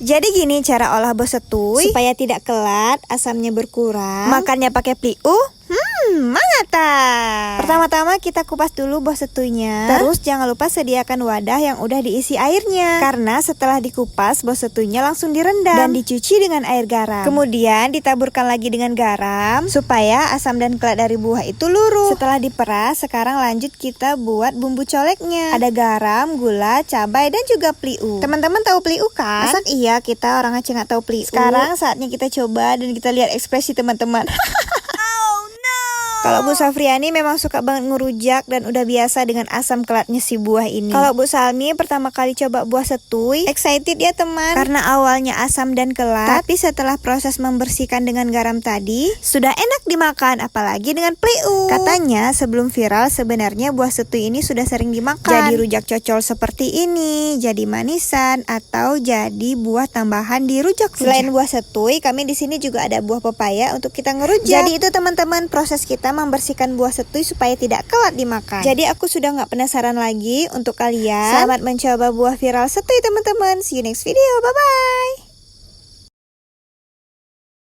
Jadi gini cara olah buah setui supaya tidak kelat, asamnya berkurang, makannya pakai pliu. Mantap. Pertama-tama kita kupas dulu buah setuinya. Terus jangan lupa sediakan wadah yang udah diisi airnya. Karena setelah dikupas, buah setuinya langsung direndam dan dicuci dengan air garam. Kemudian ditaburkan lagi dengan garam supaya asam dan kelat dari buah itu luruh. Setelah diperas, sekarang lanjut kita buat bumbu coleknya. Ada garam, gula, cabai, dan juga pliu. Teman-teman tahu pliu kan? Masak iya, kita orang Aceh nggak tahu pliu. Sekarang saatnya kita coba dan kita lihat ekspresi teman-teman. Kalau Bu Safriani memang suka banget ngerujak dan udah biasa dengan asam kelatnya si buah ini. Kalau Bu Salmi pertama kali coba buah setui, excited ya teman. Karena awalnya asam dan kelat, tapi setelah proses membersihkan dengan garam tadi, sudah enak dimakan, apalagi dengan pliu. Katanya sebelum viral sebenarnya buah setui ini sudah sering dimakan. Jadi rujak cocol seperti ini, jadi manisan, atau jadi buah tambahan di rujak. Selain buah setui, kami di sini juga ada buah pepaya untuk kita ngerujak. Jadi itu teman-teman proses kita membersihkan buah setui supaya tidak kelat dimakan. Jadi aku sudah nggak penasaran lagi. Untuk kalian, selamat mencoba buah viral setui teman-teman. See you next video, bye bye.